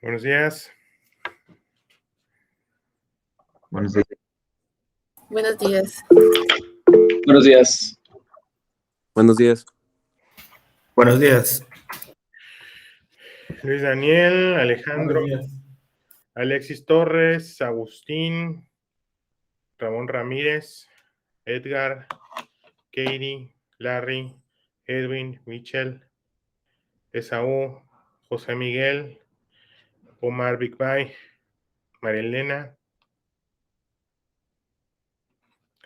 Buenos días. Buenos días. Buenos días. Buenos días. Buenos días. Buenos días. Luis Daniel, Alejandro, Buenos días. Alexis Torres, Agustín, Ramón Ramírez, Edgar, Katie, Larry, Edwin, Michel, Esaú, José Miguel, Omar Bigbay, María Elena,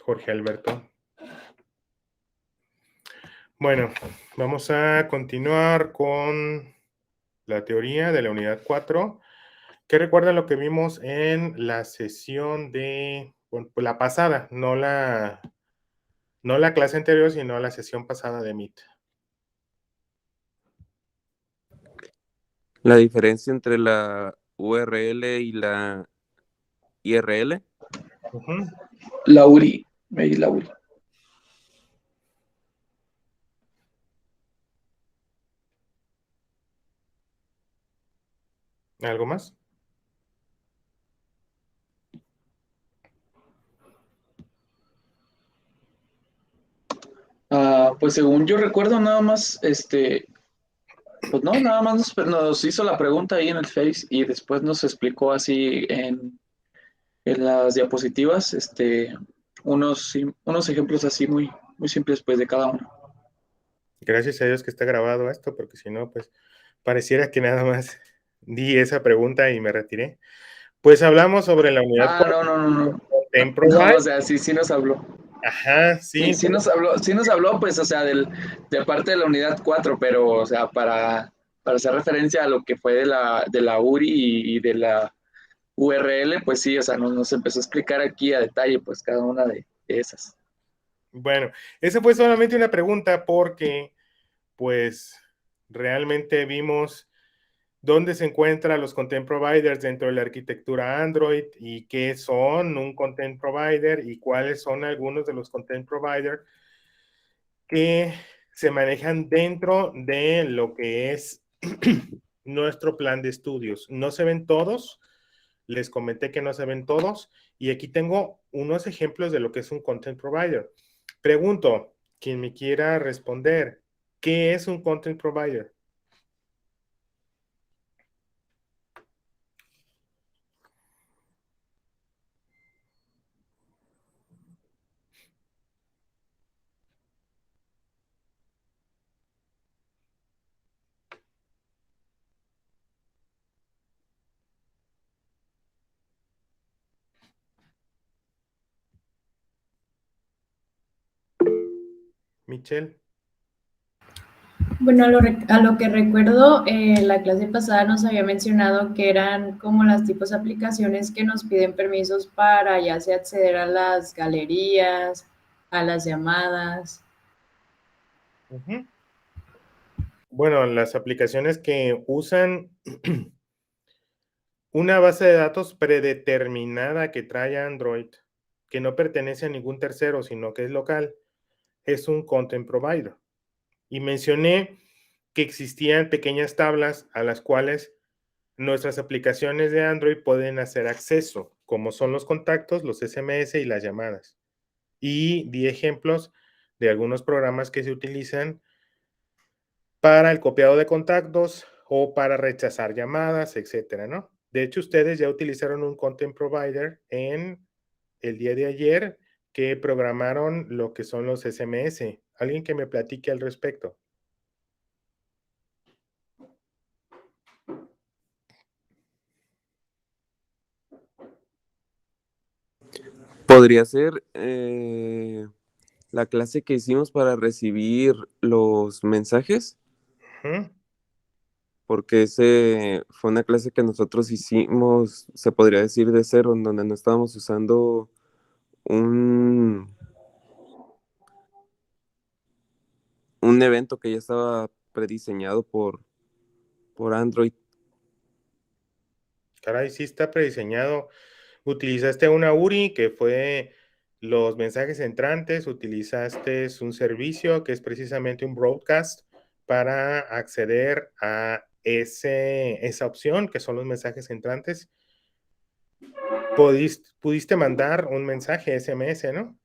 Jorge Alberto. Bueno, vamos a continuar con la teoría de la unidad 4, que recuerda lo que vimos en la sesión de la pasada, no la clase anterior, sino la sesión pasada de Meet. La diferencia entre la URL y la IRL. La URI. La URI. ¿Algo más? Pues según yo recuerdo, nada más, pues no, nada más nos hizo la pregunta ahí en el Face y después nos explicó así en las diapositivas, unos ejemplos así muy, muy simples pues de cada uno. Gracias a Dios que está grabado esto, porque si no, pues pareciera que nada más di esa pregunta y me retiré. Pues hablamos sobre la unidad. No, o sea, sí nos habló. Ajá, sí. Sí nos habló, pues, o sea, de parte de la unidad 4, pero, o sea, para hacer referencia a lo que fue de la URI y de la URL, pues sí, o sea, nos empezó a explicar aquí a detalle, pues, cada una de esas. Bueno, esa fue solamente una pregunta porque, pues, realmente vimos dónde se encuentran los content providers dentro de la arquitectura Android y qué son un content provider y cuáles son algunos de los content providers que se manejan dentro de lo que es nuestro plan de estudios. No se ven todos, les comenté que no se ven todos, y aquí tengo unos ejemplos de lo que es un content provider. Pregunto, quien me quiera responder, ¿qué es un content provider? Michelle. Bueno, a lo que recuerdo, la clase pasada nos había mencionado que eran como las tipos de aplicaciones que nos piden permisos para ya sea acceder a las galerías, a las llamadas. Bueno, las aplicaciones que usan una base de datos predeterminada que trae Android, que no pertenece a ningún tercero, sino que es local, es un content provider. Y mencioné que existían pequeñas tablas a las cuales nuestras aplicaciones de Android pueden hacer acceso, como son los contactos, los SMS y las llamadas. Y di ejemplos de algunos programas que se utilizan para el copiado de contactos o para rechazar llamadas, etcétera, ¿no? De hecho, ustedes ya utilizaron un content provider en el día de ayer que programaron lo que son los SMS. ¿Alguien que me platique al respecto? Podría ser la clase que hicimos para recibir los mensajes, porque ese fue una clase que nosotros hicimos, se podría decir de cero, en donde no estábamos usando un evento que ya estaba prediseñado por Android. Caray, sí está prediseñado. Utilizaste una URI que fue los mensajes entrantes, utilizaste un servicio que es precisamente un broadcast para acceder a esa opción, que son los mensajes entrantes, pudiste mandar un mensaje SMS, ¿no?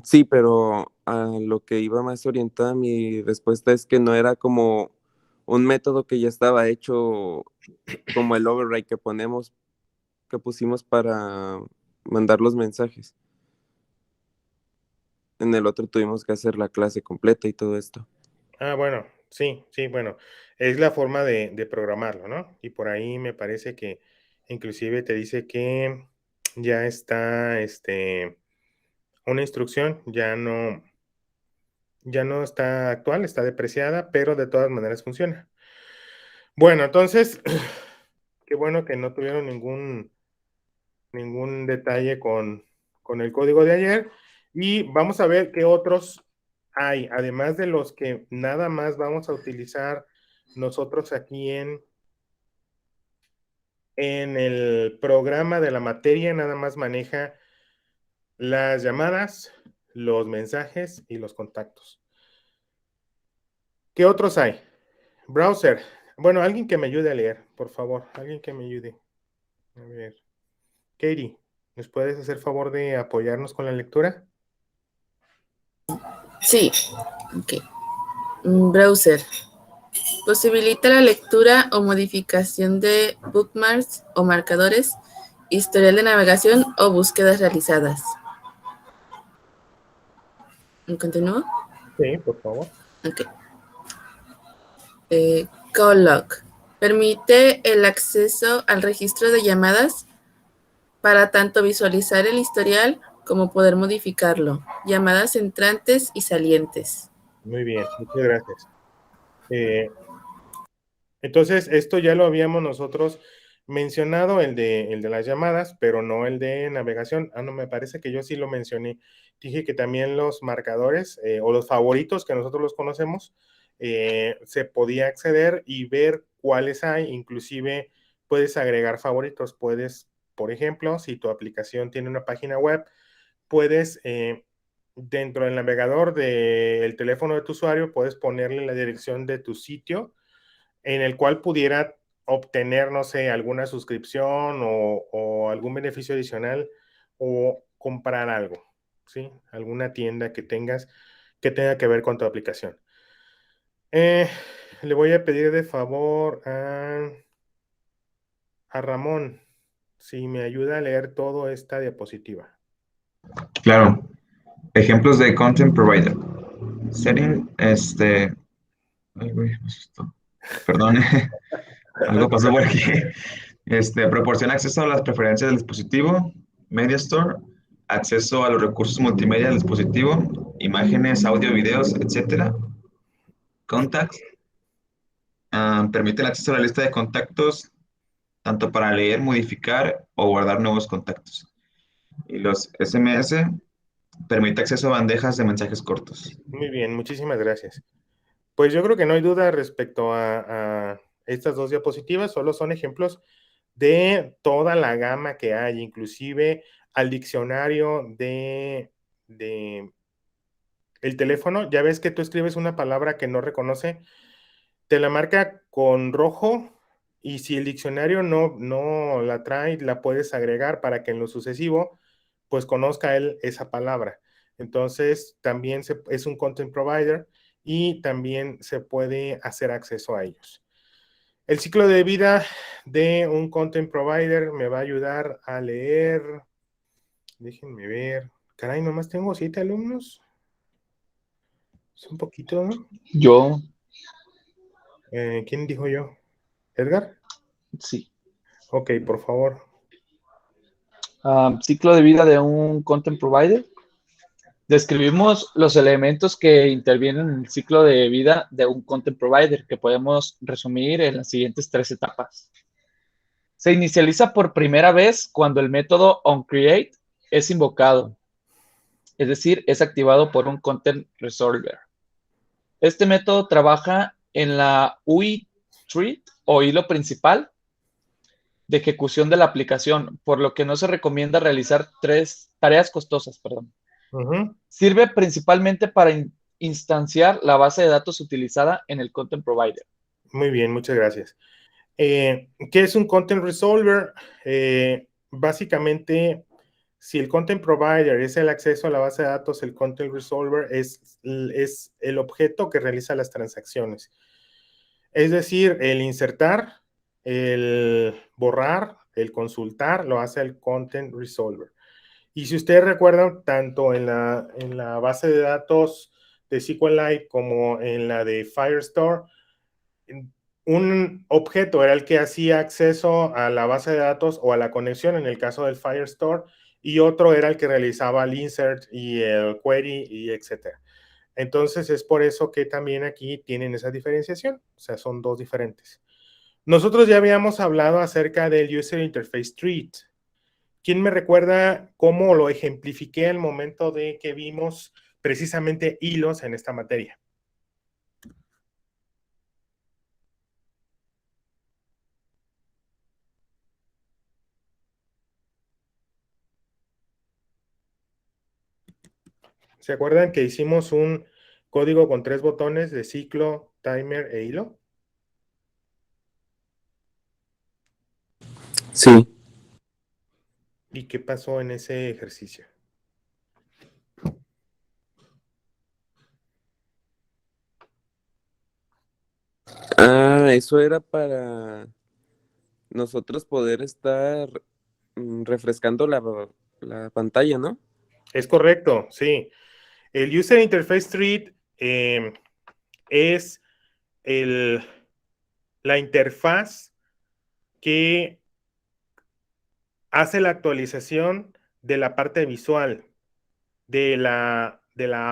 Sí, pero a lo que iba más orientada mi respuesta es que no era como un método que ya estaba hecho como el override que pusimos para mandar los mensajes. En el otro tuvimos que hacer la clase completa y todo esto. Ah, bueno, sí, bueno, es la forma de programarlo, ¿no? Y por ahí me parece que inclusive te dice que ya está, una instrucción, ya no está actual, está depreciada, pero de todas maneras funciona. Bueno, entonces, qué bueno que no tuvieron ningún detalle con el código de ayer. Y vamos a ver qué otros hay, además de los que nada más vamos a utilizar nosotros aquí en el programa de la materia, nada más maneja las llamadas, los mensajes y los contactos. ¿Qué otros hay? Browser. Bueno, alguien que me ayude a leer, por favor. Alguien que me ayude. A ver. Katie, ¿nos puedes hacer favor de apoyarnos con la lectura? Sí, ok. Browser. Posibilita la lectura o modificación de bookmarks o marcadores, historial de navegación o búsquedas realizadas. ¿Continúo? Sí, por favor. Ok. Call log. Permite el acceso al registro de llamadas para tanto visualizar el historial como poder modificarlo. Llamadas entrantes y salientes. Muy bien, muchas gracias. Entonces, esto ya lo habíamos nosotros mencionado, el de las llamadas, pero no el de navegación. Ah, no, me parece que yo sí lo mencioné. Dije que también los marcadores o los favoritos que nosotros los conocemos, se podía acceder y ver cuáles hay. Inclusive puedes agregar favoritos. Puedes, por ejemplo, si tu aplicación tiene una página web, puedes, dentro del navegador del teléfono de tu usuario, puedes ponerle la dirección de tu sitio en el cual pudiera obtener, no sé, alguna suscripción o algún beneficio adicional o comprar algo, ¿sí? Alguna tienda que tengas que tenga que ver con tu aplicación. Le voy a pedir de favor a Ramón si me ayuda a leer toda esta diapositiva. Claro. Ejemplos de Content Provider. Setting, Ay, güey, me asustó. Perdón, algo pasó por aquí. Proporciona acceso a las preferencias del dispositivo, Media Store, acceso a los recursos multimedia del dispositivo, imágenes, audio, videos, etcétera. Contacts, permite el acceso a la lista de contactos, tanto para leer, modificar o guardar nuevos contactos. Y los SMS, permite acceso a bandejas de mensajes cortos. Muy bien, muchísimas gracias. Pues yo creo que no hay duda respecto a estas dos diapositivas, solo son ejemplos de toda la gama que hay, inclusive al diccionario de el teléfono. Ya ves que tú escribes una palabra que no reconoce, te la marca con rojo y si el diccionario no la trae, la puedes agregar para que en lo sucesivo pues conozca él esa palabra. Entonces también es un content provider y también se puede hacer acceso a ellos. El ciclo de vida de un content provider me va a ayudar a leer. Déjenme ver. Caray, nomás tengo 7 alumnos. Es un poquito, ¿no? Yo, ¿Quién dijo yo? ¿Edgar? sí. Ok, por favor. Ciclo de vida de un content provider. Describimos los elementos que intervienen en el ciclo de vida de un content provider, que podemos resumir en las siguientes 3 etapas. Se inicializa por primera vez cuando el método onCreate es invocado, es decir, es activado por un content resolver. Este método trabaja en la UI tree o hilo principal de ejecución de la aplicación, por lo que no se recomienda realizar tareas costosas. Sirve principalmente para instanciar la base de datos utilizada en el content provider. Muy bien, muchas gracias. ¿Qué es un Content Resolver? Básicamente, si el Content Provider es el acceso a la base de datos, el Content Resolver es el objeto que realiza las transacciones. Es decir, el insertar, el borrar, el consultar, lo hace el Content Resolver. Y si ustedes recuerdan, tanto en la base de datos de SQLite como en la de Firestore, un objeto era el que hacía acceso a la base de datos o a la conexión en el caso del Firestore, y otro era el que realizaba el insert y el query y etcétera. Entonces es por eso que también aquí tienen esa diferenciación, o sea, son dos diferentes. Nosotros ya habíamos hablado acerca del User Interface Treat. ¿Quién me recuerda cómo lo ejemplifiqué al momento de que vimos precisamente hilos en esta materia? ¿Se acuerdan que hicimos un código con 3 botones de ciclo, timer e hilo? Sí. ¿Y qué pasó en ese ejercicio? Eso era para nosotros poder estar refrescando la pantalla, ¿no? Es correcto, sí. El User Interface Treat es la interfaz que hace la actualización de la parte visual de la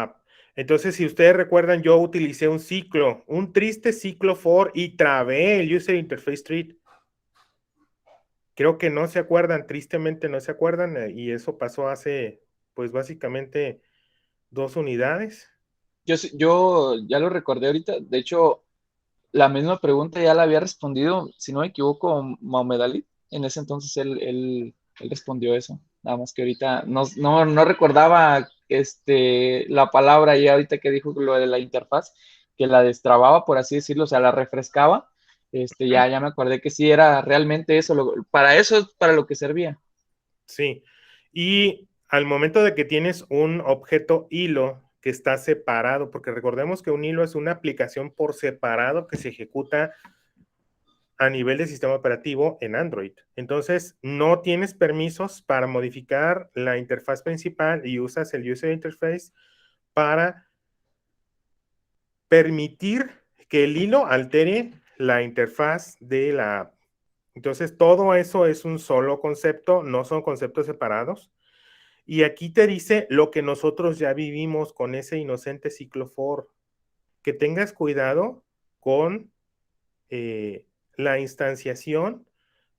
app. Entonces, si ustedes recuerdan, yo utilicé un triste ciclo for y trabé el User Interface Treat. Creo que no se acuerdan, tristemente no se acuerdan, y eso pasó hace, pues básicamente 2 unidades. Yo ya lo recordé ahorita. De hecho, la misma pregunta ya la había respondido, si no me equivoco, Mohamed Ali. En ese entonces él respondió eso. Nada más que ahorita no recordaba la palabra y ahorita que dijo lo de la interfaz, que la destrababa, por así decirlo, o sea, la refrescaba. Ya me acordé que sí era realmente eso. Para eso es para lo que servía. Sí. Y al momento de que tienes un objeto hilo que está separado, porque recordemos que un hilo es una aplicación por separado que se ejecuta a nivel de sistema operativo en Android. Entonces, no tienes permisos para modificar la interfaz principal y usas el User Interface para permitir que el hilo altere la interfaz de la app. Entonces, todo eso es un solo concepto, no son conceptos separados. Y aquí te dice lo que nosotros ya vivimos con ese inocente ciclo for. Que tengas cuidado con la instanciación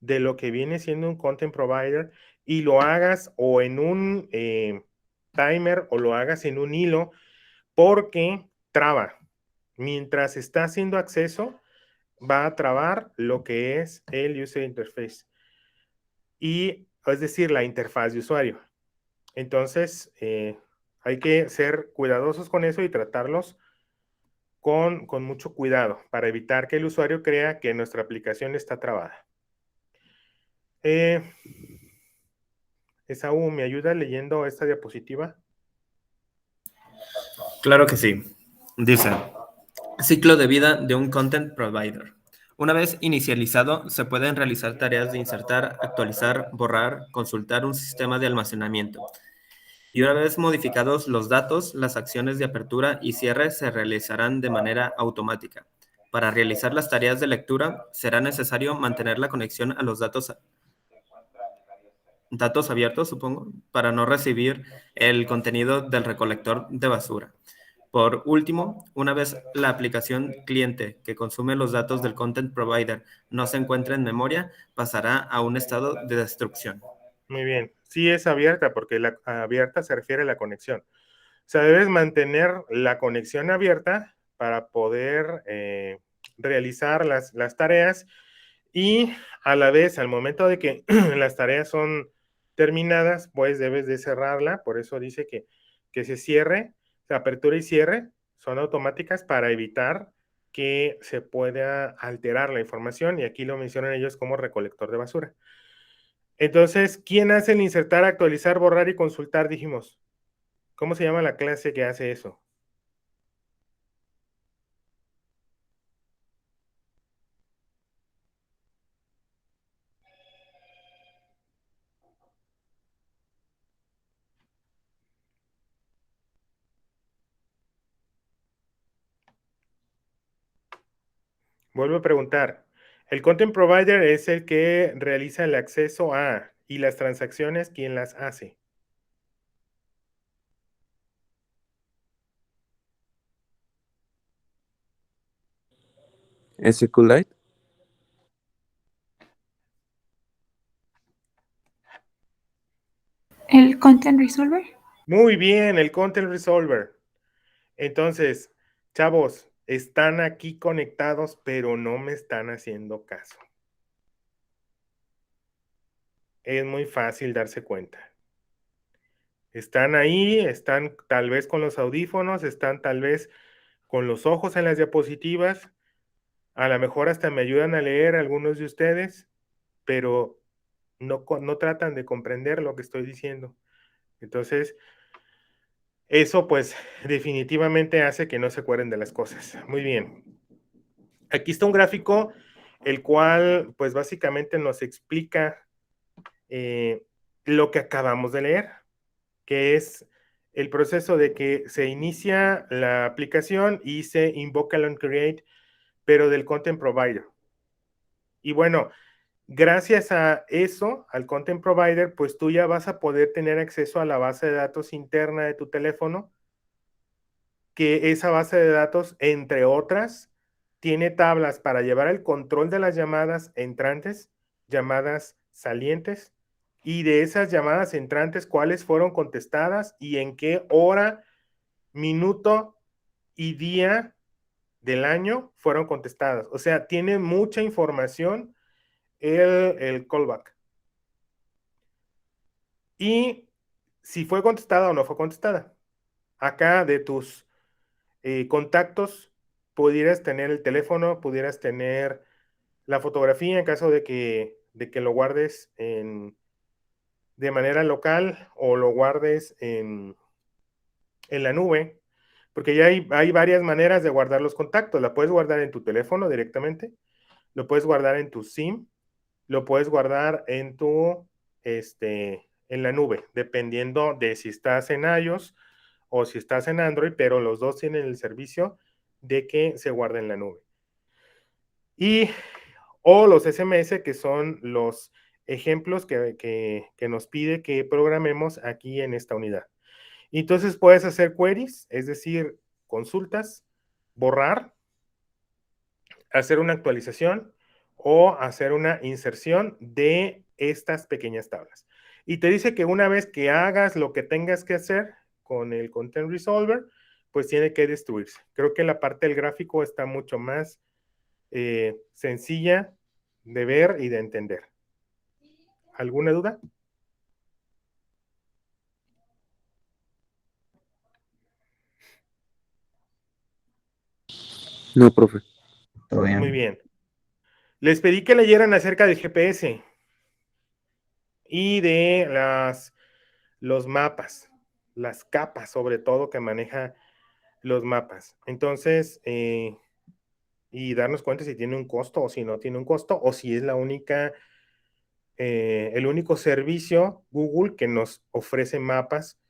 de lo que viene siendo un content provider y lo hagas o en un timer o lo hagas en un hilo, porque traba. Mientras está haciendo acceso, va a trabar lo que es el user interface. Y es decir, la interfaz de usuario. Entonces, hay que ser cuidadosos con eso y tratarlos con mucho cuidado para evitar que el usuario crea que nuestra aplicación está trabada. Esaú, ¿me ayuda leyendo esta diapositiva? Claro que sí. Dice, ciclo de vida de un content provider. Una vez inicializado, se pueden realizar tareas de insertar, actualizar, borrar, consultar un sistema de almacenamiento. Y una vez modificados los datos, las acciones de apertura y cierre se realizarán de manera automática. Para realizar las tareas de lectura, será necesario mantener la conexión a los datos abiertos, supongo, para no recibir el contenido del recolector de basura. Por último, una vez la aplicación cliente que consume los datos del content provider no se encuentre en memoria, pasará a un estado de destrucción. Muy bien. Sí es abierta, porque la abierta se refiere a la conexión. O sea, debes mantener la conexión abierta para poder realizar las tareas, y a la vez, al momento de que las tareas son terminadas, pues debes de cerrarla. Por eso dice que se cierre, la apertura y cierre son automáticas para evitar que se pueda alterar la información, y aquí lo mencionan ellos como recolector de basura. Entonces, ¿quién hace el insertar, actualizar, borrar y consultar? Dijimos. ¿Cómo se llama la clase que hace eso? Vuelvo a preguntar. El content provider es el que realiza el acceso a, y las transacciones, ¿quién las hace? SQLite. ¿El Content Resolver? Muy bien, el content resolver. Entonces, chavos, están aquí conectados, pero no me están haciendo caso. Es muy fácil darse cuenta. Están ahí, están tal vez con los audífonos, están tal vez con los ojos en las diapositivas. A lo mejor hasta me ayudan a leer algunos de ustedes, pero no tratan de comprender lo que estoy diciendo. Entonces, eso pues definitivamente hace que no se acuerden de las cosas. Muy bien. Aquí está un gráfico, el cual pues básicamente nos explica lo que acabamos de leer, que es el proceso de que se inicia la aplicación y se invoca el onCreate, pero del content provider. Y bueno, gracias a eso, al content provider, pues tú ya vas a poder tener acceso a la base de datos interna de tu teléfono, que esa base de datos, entre otras, tiene tablas para llevar el control de las llamadas entrantes, llamadas salientes, y de esas llamadas entrantes, cuáles fueron contestadas y en qué hora, minuto y día del año fueron contestadas. O sea, tiene mucha información el callback. Y si fue contestada o no fue contestada. Acá de tus contactos, pudieras tener el teléfono, pudieras tener la fotografía en caso de que lo guardes de manera local o lo guardes en la nube, porque ya hay varias maneras de guardar los contactos. La puedes guardar en tu teléfono directamente, lo puedes guardar en tu SIM, lo puedes guardar en en la nube, dependiendo de si estás en iOS o si estás en Android, pero los dos tienen el servicio de que se guarde en la nube. O los SMS, que son los ejemplos que nos pide que programemos aquí en esta unidad. Entonces puedes hacer queries, es decir, consultas, borrar, hacer una actualización o hacer una inserción de estas pequeñas tablas. Y te dice que una vez que hagas lo que tengas que hacer con el Content Resolver, pues tiene que destruirse. Creo que la parte del gráfico está mucho más sencilla de ver y de entender. ¿Alguna duda? No, profe. Todo bien. Muy bien. Les pedí que leyeran acerca del GPS y de los mapas, las capas sobre todo que maneja los mapas. Entonces, y darnos cuenta si tiene un costo o si no tiene un costo, o si es el único servicio Google que nos ofrece mapas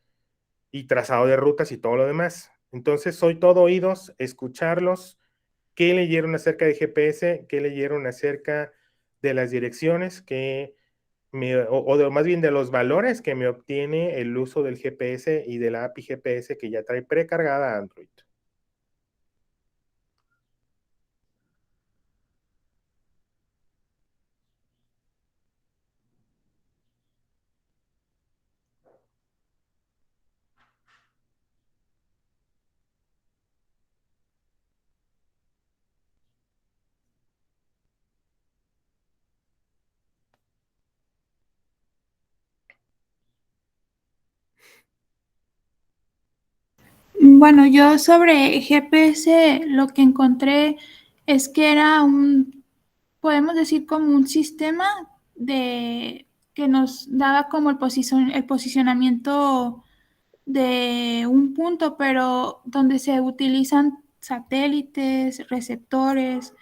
y trazado de rutas y todo lo demás. Entonces, soy todo oídos, escucharlos, qué leyeron acerca de GPS, qué leyeron acerca de las direcciones, más bien de los valores que me obtiene el uso del GPS y de la API GPS que ya trae precargada Android. Bueno, yo sobre GPS lo que encontré es que era podemos decir como un sistema que nos daba como el posicionamiento de un punto, pero donde se utilizan satélites, receptores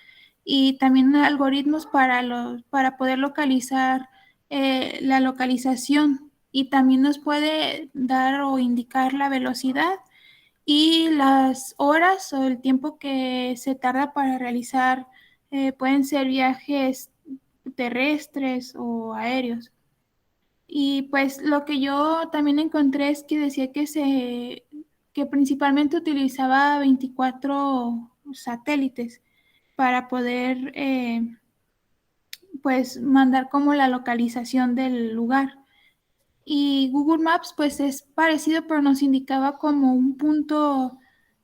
y también algoritmos para poder localizar la localización, y también nos puede dar o indicar la velocidad y las horas o el tiempo que se tarda para realizar, pueden ser viajes terrestres o aéreos. Y pues lo que yo también encontré es que decía que principalmente utilizaba 24 satélites para poder pues mandar como la localización del lugar. Y Google Maps pues es parecido, pero nos indicaba como un punto,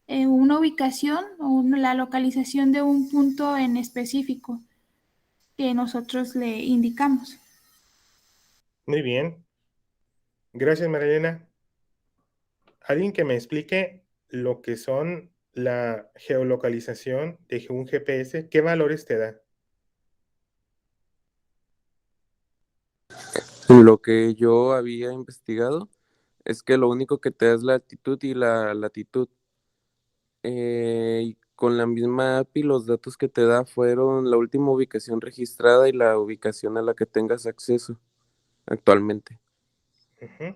una ubicación o la localización de un punto en específico que nosotros le indicamos. Muy bien. Gracias, Marilena. Alguien que me explique lo que son la geolocalización de un GPS, ¿qué valores te da? Lo que yo había investigado es que lo único que te da es la altitud y la latitud. Y con la misma API, los datos que te da fueron la última ubicación registrada y la ubicación a la que tengas acceso actualmente. Ujú.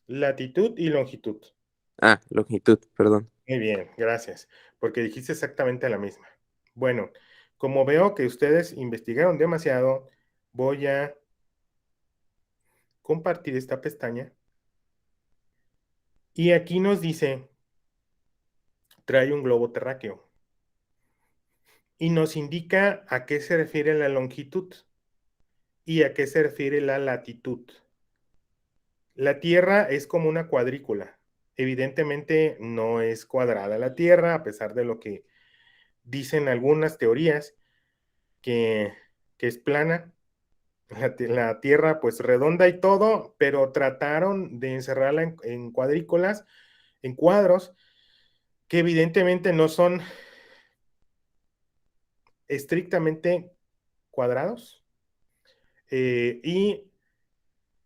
Latitud y longitud. Ah, longitud, perdón. Muy bien, gracias, porque dijiste exactamente la misma. Bueno, como veo que ustedes investigaron demasiado, voy a compartir esta pestaña y aquí nos dice, trae un globo terráqueo y nos indica a qué se refiere la longitud y a qué se refiere la latitud. La Tierra es como una cuadrícula. Evidentemente no es cuadrada la Tierra, a pesar de lo que dicen algunas teorías que es plana. La Tierra pues redonda y todo, pero trataron de encerrarla en cuadrículas, en cuadros, que evidentemente no son estrictamente cuadrados y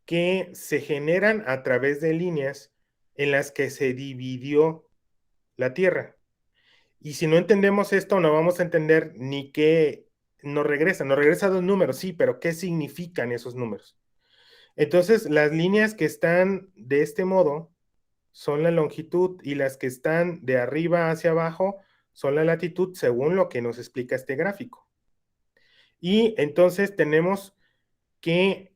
que se generan a través de líneas en las que se dividió la Tierra. Y si no entendemos esto, no vamos a entender ni qué nos regresa dos números, sí, pero ¿qué significan esos números? Entonces, las líneas que están de este modo son la longitud y las que están de arriba hacia abajo son la latitud, según lo que nos explica este gráfico. Y entonces tenemos que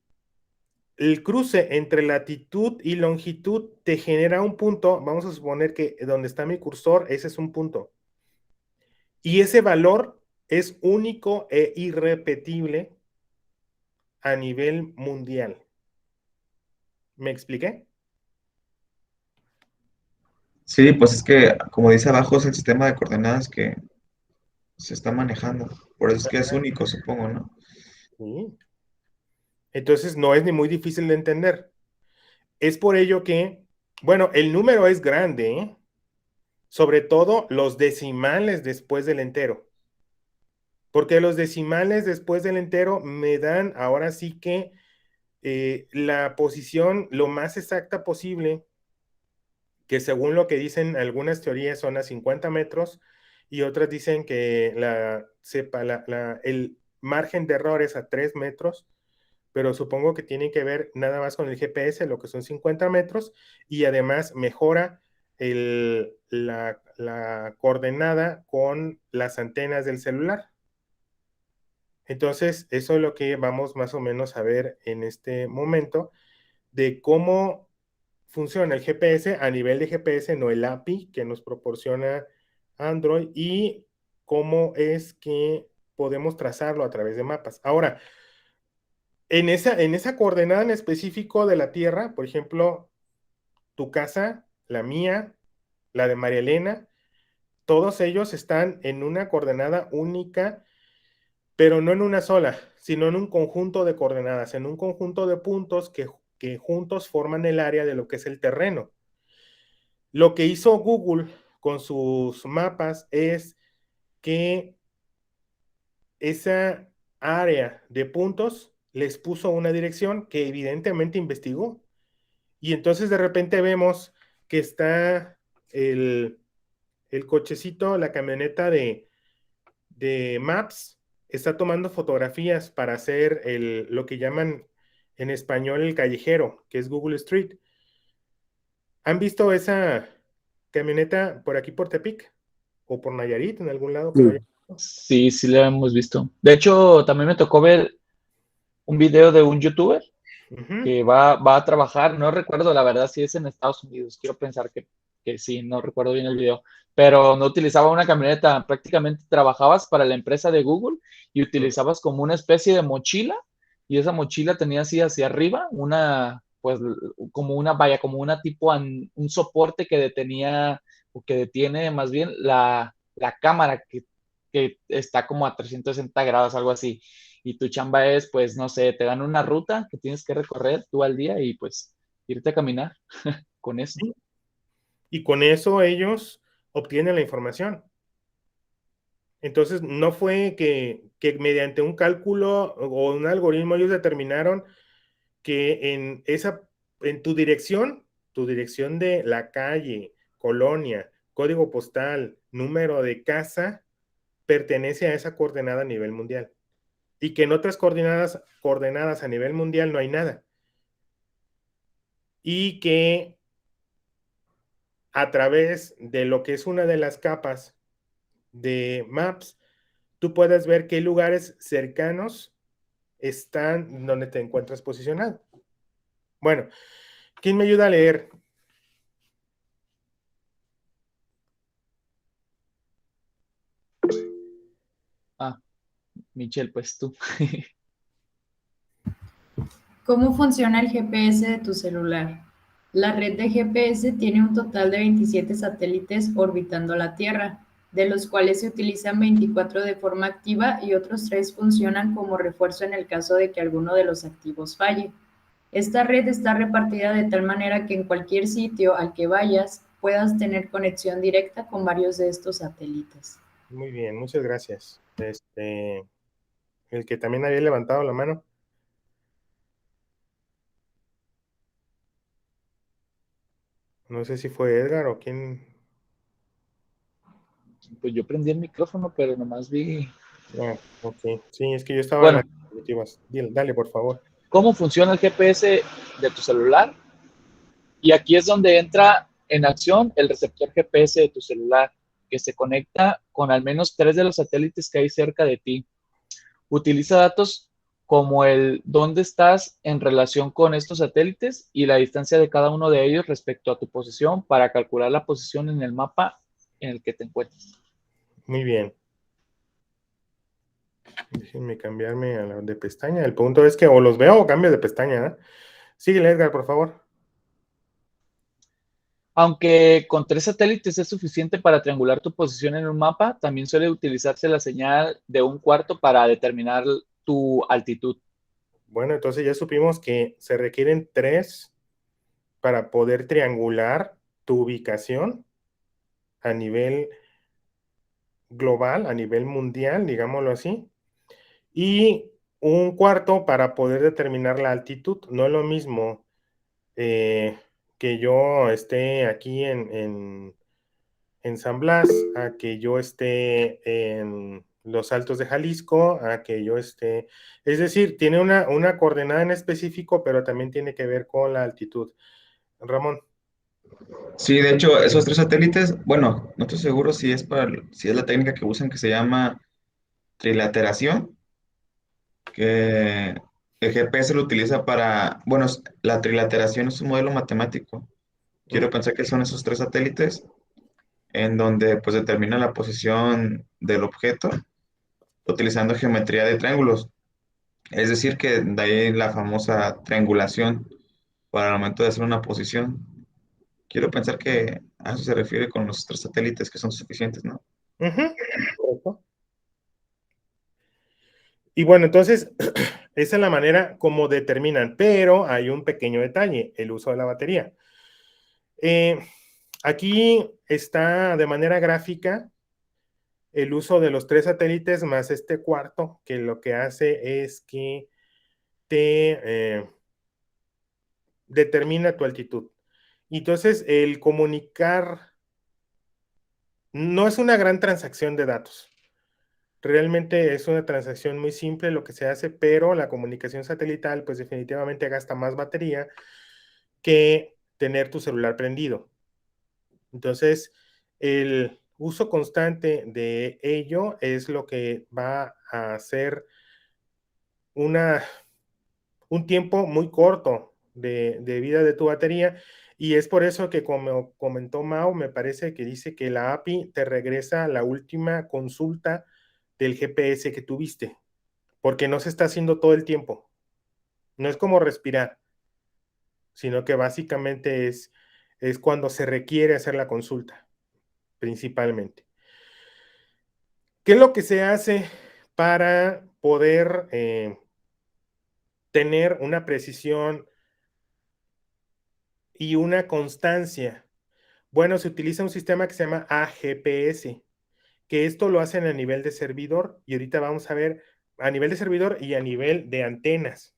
el cruce entre latitud y longitud te genera un punto. Vamos a suponer que donde está mi cursor, ese es un punto. Y ese valor es único e irrepetible a nivel mundial. ¿Me expliqué? Sí, pues es que, como dice abajo, es el sistema de coordenadas que se está manejando. Por eso es que es único, supongo, ¿no? Sí. Entonces no es ni muy difícil de entender. Es por ello que, bueno, el número es grande, ¿eh? Sobre todo los decimales después del entero. Porque los decimales después del entero me dan ahora sí que la posición lo más exacta posible, que según lo que dicen algunas teorías son a 50 metros y otras dicen que el margen de error es a 3 metros, pero supongo que tiene que ver nada más con el GPS, lo que son 50 metros, y además mejora la coordenada con las antenas del celular. Entonces, eso es lo que vamos más o menos a ver en este momento, de cómo funciona el GPS a nivel de GPS, no el API que nos proporciona Android, y cómo es que podemos trazarlo a través de mapas. Ahora, en esa coordenada en específico de la Tierra, por ejemplo, tu casa, la mía, la de María Elena, todos ellos están en una coordenada única, pero no en una sola, sino en un conjunto de coordenadas, en un conjunto de puntos que juntos forman el área de lo que es el terreno. Lo que hizo Google con sus mapas es que esa área de puntos les puso una dirección que evidentemente investigó. Y entonces de repente vemos que está el cochecito, la camioneta de Maps, está tomando fotografías para hacer lo que llaman en español el callejero, que es Google Street. ¿Han visto esa camioneta por aquí por Tepic? ¿O por Nayarit, en algún lado? Que lo haya- Sí, sí la hemos visto. De hecho, también me tocó ver un video de un youtuber Ujú. que va a trabajar, no recuerdo la verdad si es en Estados Unidos, quiero pensar que sí, no recuerdo bien el video, pero no utilizaba una camioneta, prácticamente trabajabas para la empresa de Google y utilizabas como una especie de mochila y esa mochila tenía así hacia arriba una, pues como una valla, como una tipo, un soporte que detenía o que detiene más bien la cámara que está como a 360 grados, algo así. Y tu chamba es, pues, no sé, te dan una ruta que tienes que recorrer tú al día y pues irte a caminar con eso. Sí. Y con eso ellos obtienen la información. Entonces, no fue que mediante un cálculo o un algoritmo ellos determinaron que en tu dirección de la calle, colonia, código postal, número de casa, pertenece a esa coordenada a nivel mundial. Y que en otras coordenadas a nivel mundial no hay nada. Y que a través de lo que es una de las capas de Maps, tú puedes ver qué lugares cercanos están donde te encuentras posicionado. Bueno, ¿quién me ayuda a leer? Michelle, pues tú. ¿Cómo funciona el GPS de tu celular? La red de GPS tiene un total de 27 satélites orbitando la Tierra, de los cuales se utilizan 24 de forma activa y otros 3 funcionan como refuerzo en el caso de que alguno de los activos falle. Esta red está repartida de tal manera que en cualquier sitio al que vayas puedas tener conexión directa con varios de estos satélites. Muy bien, muchas gracias. El que también había levantado la mano. No sé si fue Edgar o quién. Pues yo prendí el micrófono, pero nomás vi. Ah, ok. Sí, es que yo estaba en Bueno, las diapositivas. Dale, por favor. ¿cómo funciona el GPS de tu celular? Y aquí es donde entra en acción el receptor GPS de tu celular, que se conecta con al menos 3 de los satélites que hay cerca de ti. Utiliza datos como el dónde estás en relación con estos satélites y la distancia de cada uno de ellos respecto a tu posición para calcular la posición en el mapa en el que te encuentres. Muy bien. Déjenme cambiarme a la de pestaña. El punto es que o los veo o cambio de pestaña, ¿eh? Síguele, Edgar, por favor. Aunque con 3 satélites es suficiente para triangular tu posición en un mapa, también suele utilizarse la señal de un cuarto para determinar tu altitud. Bueno, entonces ya supimos que se requieren 3 para poder triangular tu ubicación a nivel global, a nivel mundial, digámoslo así, y un cuarto para poder determinar la altitud. No es lo mismo que yo esté aquí en San Blas, a que yo esté en los Altos de Jalisco, a que yo esté... Es decir, tiene una coordenada en específico, pero también tiene que ver con la altitud. Ramón. Sí, de hecho, esos 3 satélites, bueno, no estoy seguro si es la técnica que usan que se llama trilateración, que el GPS lo utiliza para, bueno, la trilateración es un modelo matemático. Quiero pensar que son esos 3 satélites en donde pues determina la posición del objeto utilizando geometría de triángulos. Es decir, que de ahí la famosa triangulación para el momento de hacer una posición. Quiero pensar que a eso se refiere con los 3 satélites que son suficientes, ¿no? Correcto. Y bueno, entonces, esa es la manera como determinan, pero hay un pequeño detalle, el uso de la batería. Aquí está de manera gráfica el uso de los 3 satélites más este cuarto, que lo que hace es que te determina tu altitud. Entonces, el comunicar no es una gran transacción de datos. Realmente es una transacción muy simple lo que se hace, pero la comunicación satelital pues definitivamente gasta más batería que tener tu celular prendido. Entonces, el uso constante de ello es lo que va a hacer un tiempo muy corto de vida de tu batería, y es por eso que, como comentó Mao, me parece que dice que la API te regresa la última consulta del GPS que tuviste, porque no se está haciendo todo el tiempo. No es como respirar, sino que básicamente es cuando se requiere hacer la consulta, principalmente. ¿Qué es lo que se hace para poder tener una precisión y una constancia? Bueno, se utiliza un sistema que se llama AGPS, que esto lo hacen a nivel de servidor, y ahorita vamos a ver a nivel de servidor y a nivel de antenas,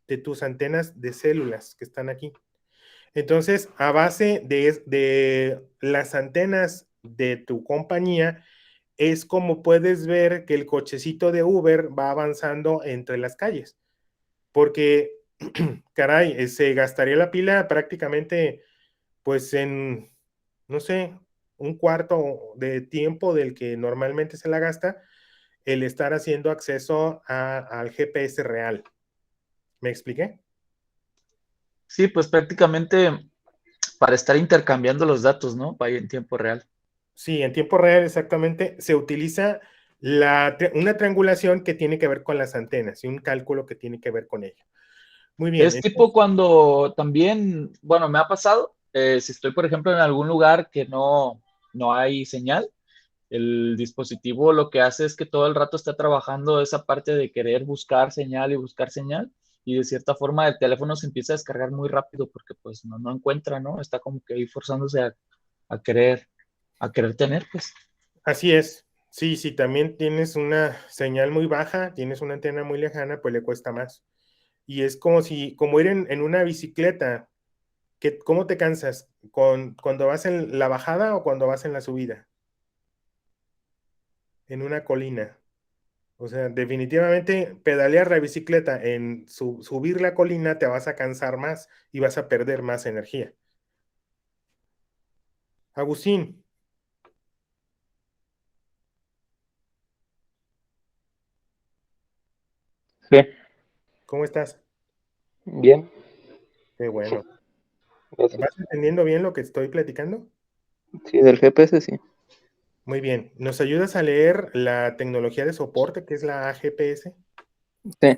de tus antenas de células que están aquí. Entonces, a base de las antenas de tu compañía, es como puedes ver que el cochecito de Uber va avanzando entre las calles, porque, caray, se gastaría la pila prácticamente, pues en, no sé, un cuarto de tiempo del que normalmente se la gasta el estar haciendo acceso al GPS real. ¿Me expliqué? Sí, pues prácticamente para estar intercambiando los datos, ¿no? Vaya en tiempo real. Sí, en tiempo real exactamente se utiliza una triangulación que tiene que ver con las antenas y un cálculo que tiene que ver con ello. Muy bien. Es tipo cuando también, bueno, me ha pasado, si estoy, por ejemplo, en algún lugar que no hay señal, el dispositivo lo que hace es que todo el rato está trabajando esa parte de querer buscar señal y buscar señal, y de cierta forma el teléfono se empieza a descargar muy rápido porque pues no encuentra, ¿no? Está como que ahí forzándose a querer tener, pues. Así es. Sí, si también tienes una señal muy baja, tienes una antena muy lejana, pues le cuesta más. Y es como ir en una bicicleta. ¿Cómo te cansas? ¿Cuando vas en la bajada o cuando vas en la subida? En una colina. O sea, definitivamente pedalear la bicicleta en subir la colina te vas a cansar más y vas a perder más energía. Agustín, Sí, ¿cómo estás? bien, Qué bueno. gracias. ¿Vas entendiendo bien lo que estoy platicando? Sí, del GPS sí. Muy bien. ¿Nos ayudas a leer la tecnología de soporte que es la AGPS? Sí,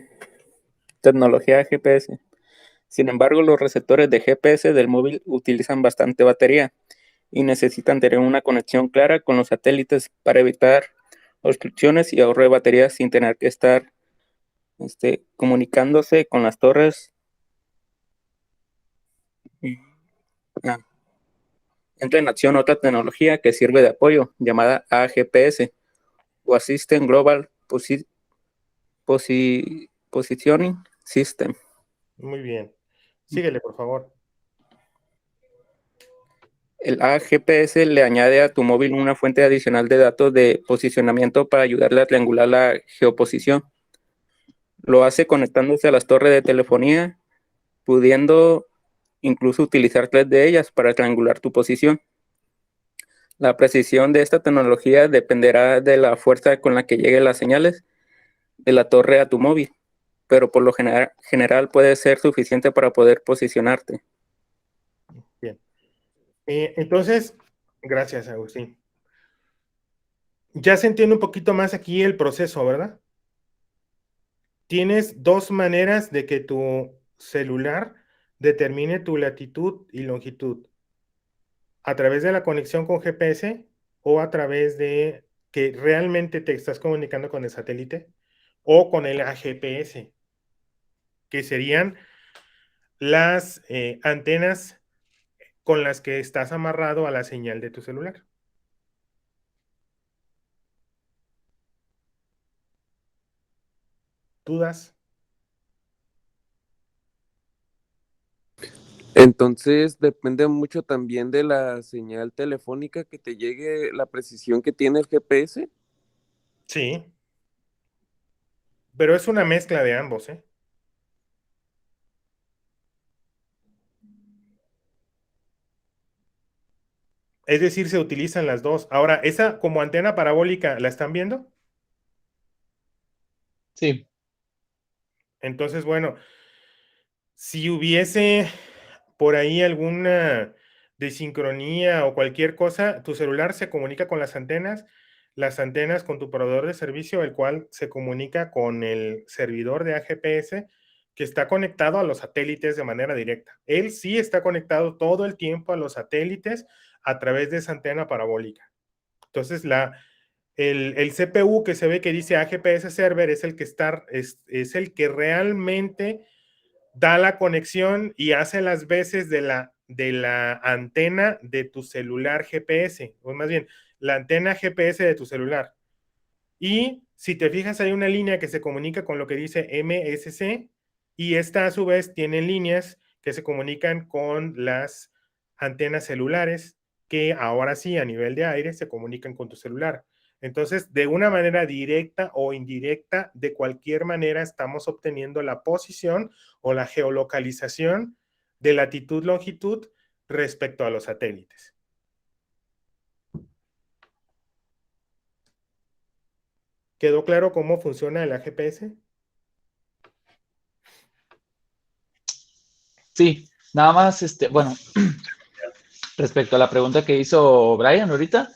tecnología GPS. Sin embargo, los receptores de GPS del móvil utilizan bastante batería y necesitan tener una conexión clara con los satélites para evitar obstrucciones y ahorro de batería sin tener que estar comunicándose con las torres. Ah, Entra en acción otra tecnología que sirve de apoyo, llamada AGPS o Assistant Global Positioning System. Muy bien. Síguele, por favor. El AGPS le añade a tu móvil una fuente adicional de datos de posicionamiento para ayudarle a triangular la geoposición. Lo hace conectándose a las torres de telefonía, pudiendo incluso utilizar 3 de ellas para triangular tu posición. La precisión de esta tecnología dependerá de la fuerza con la que lleguen las señales de la torre a tu móvil, pero por lo general puede ser suficiente para poder posicionarte. Bien. Entonces, gracias, Agustín. Ya se entiende un poquito más aquí el proceso, ¿verdad? Tienes dos maneras de que tu celular determine tu latitud y longitud. A través de la conexión con GPS o a través de que realmente te estás comunicando con el satélite o con el AGPS, que serían las antenas con las que estás amarrado a la señal de tu celular. ¿Dudas? Entonces depende mucho también de la señal telefónica que te llegue, la precisión que tiene el GPS. Sí. Pero es una mezcla de ambos, ¿eh? Es decir, se utilizan las dos. Ahora, esa como antena parabólica, ¿la están viendo? Sí. Entonces, bueno, si hubiese por ahí alguna desincronía o cualquier cosa, tu celular se comunica con las antenas con tu proveedor de servicio, el cual se comunica con el servidor de AGPS que está conectado a los satélites de manera directa. Él sí está conectado todo el tiempo a los satélites a través de esa antena parabólica. Entonces, el CPU que se ve que dice AGPS Server es el que es el que realmente da la conexión y hace las veces de la antena de tu celular GPS, o más bien, la antena GPS de tu celular. Y si te fijas, hay una línea que se comunica con lo que dice MSC, y esta a su vez tiene líneas que se comunican con las antenas celulares, que ahora sí, a nivel de aire, se comunican con tu celular. Entonces, de una manera directa o indirecta, de cualquier manera, estamos obteniendo la posición o la geolocalización de latitud-longitud respecto a los satélites. ¿Quedó claro cómo funciona el AGPS? Sí, nada más, bueno, respecto a la pregunta que hizo Brian ahorita,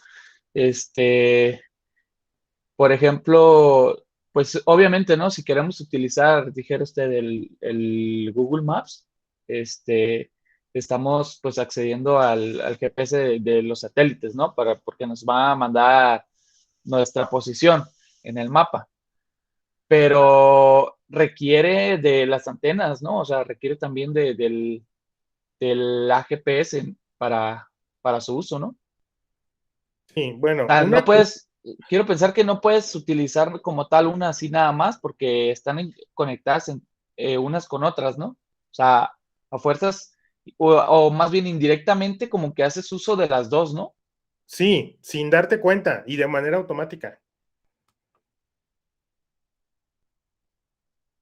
por ejemplo, pues obviamente, ¿no? Si queremos utilizar, dijera usted, el Google Maps, estamos pues accediendo al GPS de los satélites, ¿no? Porque nos va a mandar nuestra posición en el mapa. Pero requiere de las antenas, ¿no? O sea, requiere también del AGPS para su uso, ¿no? Sí, bueno, No puedes, quiero pensar que no puedes utilizar como tal una así nada más porque están conectadas unas con otras, ¿no? O sea, a fuerzas, o más bien indirectamente como que haces uso de las dos, ¿no? Sí, sin darte cuenta y de manera automática.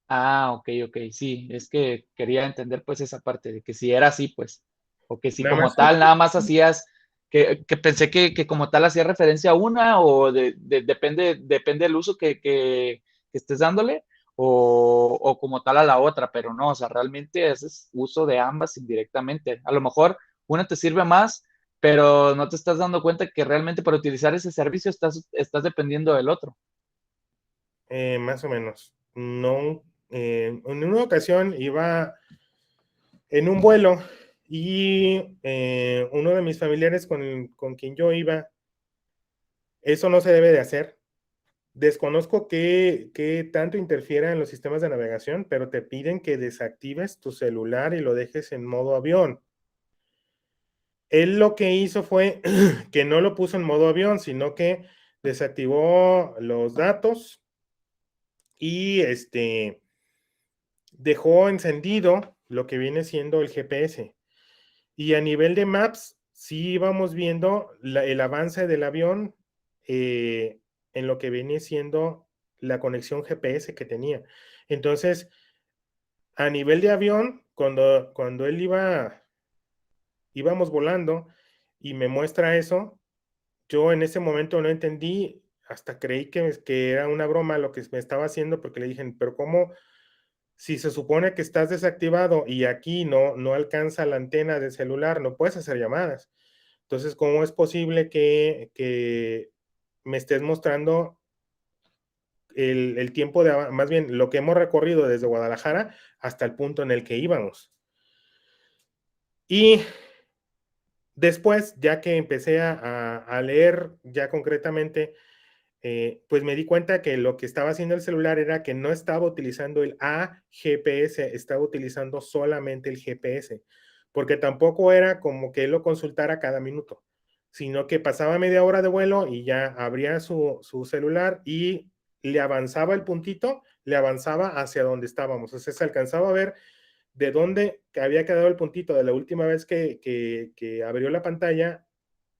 Ah, ok, sí, es que quería entender pues esa parte de que si era así, pues, o que si Nada como más. tal nada más hacías, que pensé que como tal hacía referencia a una o depende del uso que estés dándole o como tal a la otra, pero no, o sea, realmente haces uso de ambas indirectamente. A lo mejor una te sirve más, pero no te estás dando cuenta que realmente para utilizar ese servicio estás dependiendo del otro. Más o menos. No, en una ocasión iba en un vuelo y uno de mis familiares con quien yo iba, eso no se debe de hacer. Desconozco qué tanto interfiera en los sistemas de navegación, pero te piden que desactives tu celular y lo dejes en modo avión. Él lo que hizo fue que no lo puso en modo avión, sino que desactivó los datos y dejó encendido lo que viene siendo el GPS. Y a nivel de maps, sí íbamos viendo el avance del avión en lo que viene siendo la conexión GPS que tenía. Entonces, a nivel de avión, cuando él íbamos volando y me muestra eso, yo en ese momento no entendí, hasta creí que era una broma lo que me estaba haciendo, porque le dije, pero ¿cómo? Si se supone que estás desactivado y aquí no alcanza la antena del celular, no puedes hacer llamadas. Entonces, ¿cómo es posible que me estés mostrando el tiempo más bien lo que hemos recorrido desde Guadalajara hasta el punto en el que íbamos? Y después, ya que empecé a leer ya concretamente, pues me di cuenta que lo que estaba haciendo el celular era que no estaba utilizando el AGPS, estaba utilizando solamente el GPS. porque tampoco era como que él lo consultara cada minuto, sino que pasaba media hora de vuelo y ya abría su celular y le avanzaba el puntito, le avanzaba hacia donde estábamos. O sea, se alcanzaba a ver de dónde había quedado el puntito de la última vez que abrió la pantalla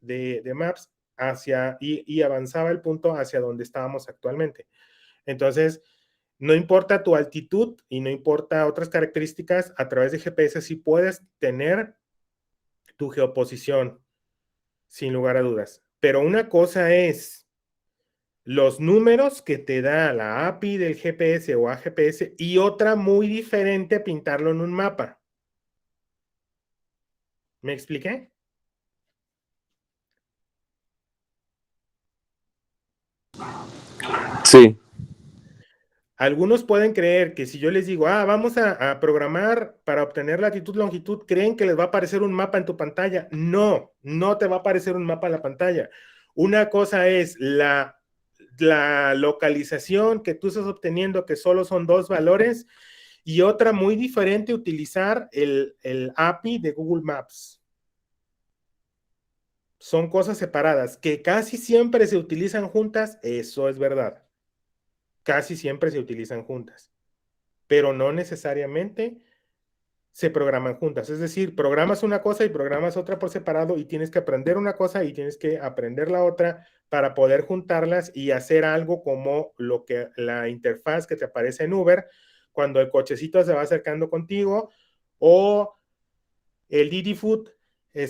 de Maps y avanzaba el punto hacia donde estábamos actualmente. Entonces, no importa tu altitud y no importa otras características, a través de GPS sí puedes tener tu geoposición, sin lugar a dudas. Pero una cosa es los números que te da la API del GPS o AGPS y otra muy diferente pintarlo en un mapa. ¿Me expliqué? Sí. Algunos pueden creer que si yo les digo, vamos a programar para obtener latitud, longitud, creen que les va a aparecer un mapa en tu pantalla. No, no te va a aparecer un mapa en la pantalla. Una cosa es la localización que tú estás obteniendo, que solo son 2 valores, y otra muy diferente, utilizar el API de Google Maps. Son cosas separadas, que casi siempre se utilizan juntas, eso es verdad. Casi siempre se utilizan juntas, pero no necesariamente se programan juntas. Es decir, programas una cosa y programas otra por separado y tienes que aprender una cosa y tienes que aprender la otra para poder juntarlas y hacer algo como lo que la interfaz que te aparece en Uber cuando el cochecito se va acercando contigo, o el Didi Food te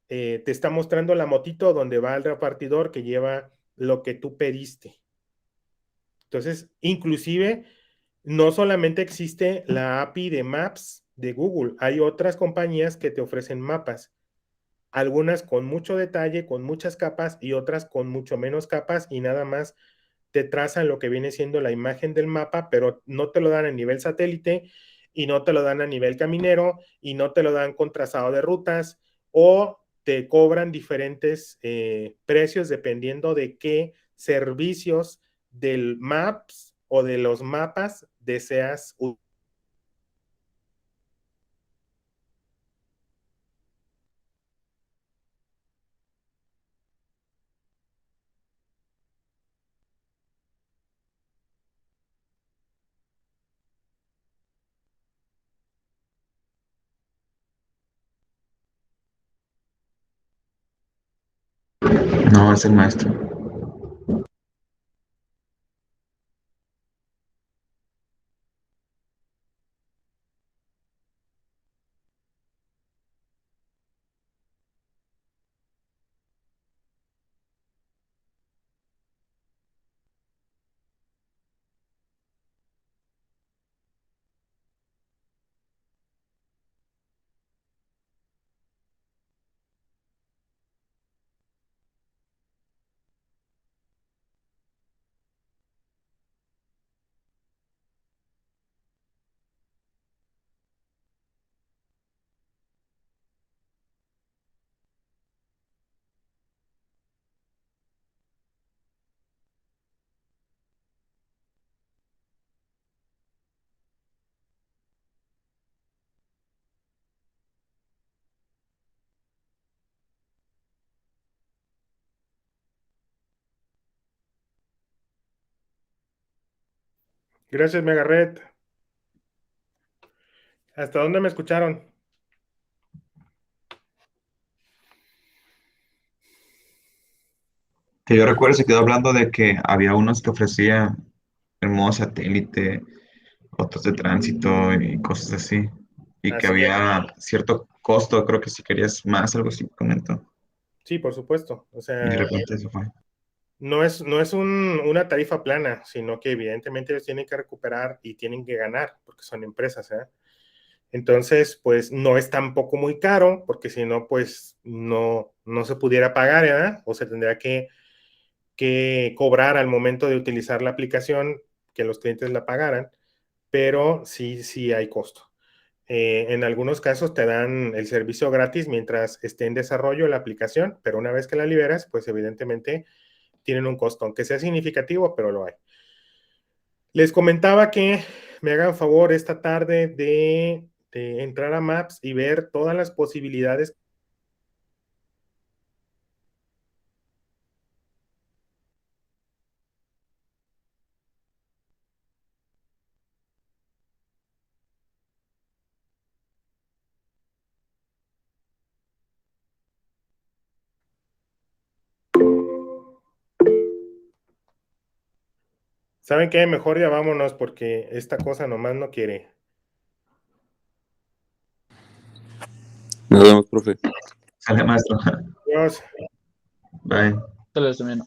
está mostrando la motito donde va el repartidor que lleva lo que tú pediste. Entonces, inclusive, no solamente existe la API de Maps de Google, hay otras compañías que te ofrecen mapas, algunas con mucho detalle, con muchas capas, y otras con mucho menos capas, y nada más te trazan lo que viene siendo la imagen del mapa, pero no te lo dan a nivel satélite, y no te lo dan a nivel caminero, y no te lo dan con trazado de rutas, o te cobran diferentes precios dependiendo de qué servicios del Maps o de los mapas deseas usar. No, es el maestro. Gracias, Megaret. ¿Hasta dónde me escucharon? Que yo recuerdo se quedó hablando de que había unos que ofrecían el modo satélite, otros de tránsito y cosas así. Y que Así es. había cierto costo, creo que si querías más, algo así comentó. Sí, por supuesto. O Y de sea, repente eso fue. no es una tarifa plana, sino que evidentemente ellos tienen que recuperar y tienen que ganar, porque son empresas, ¿eh? Entonces, pues no es tampoco muy caro, porque si no, pues no se pudiera pagar, ¿verdad? O se tendría que cobrar al momento de utilizar la aplicación, que los clientes la pagaran, pero sí hay costo. En algunos casos te dan el servicio gratis mientras esté en desarrollo la aplicación, pero una vez que la liberas, pues evidentemente tienen un costo, aunque sea significativo, pero lo hay. Les comentaba que me hagan favor esta tarde de entrar a Maps y ver todas las posibilidades. ¿Saben qué? Mejor ya vámonos porque esta cosa nomás no quiere. Nos vemos, profe. Sale, maestro. Adiós. Bye. Te lo recomiendo.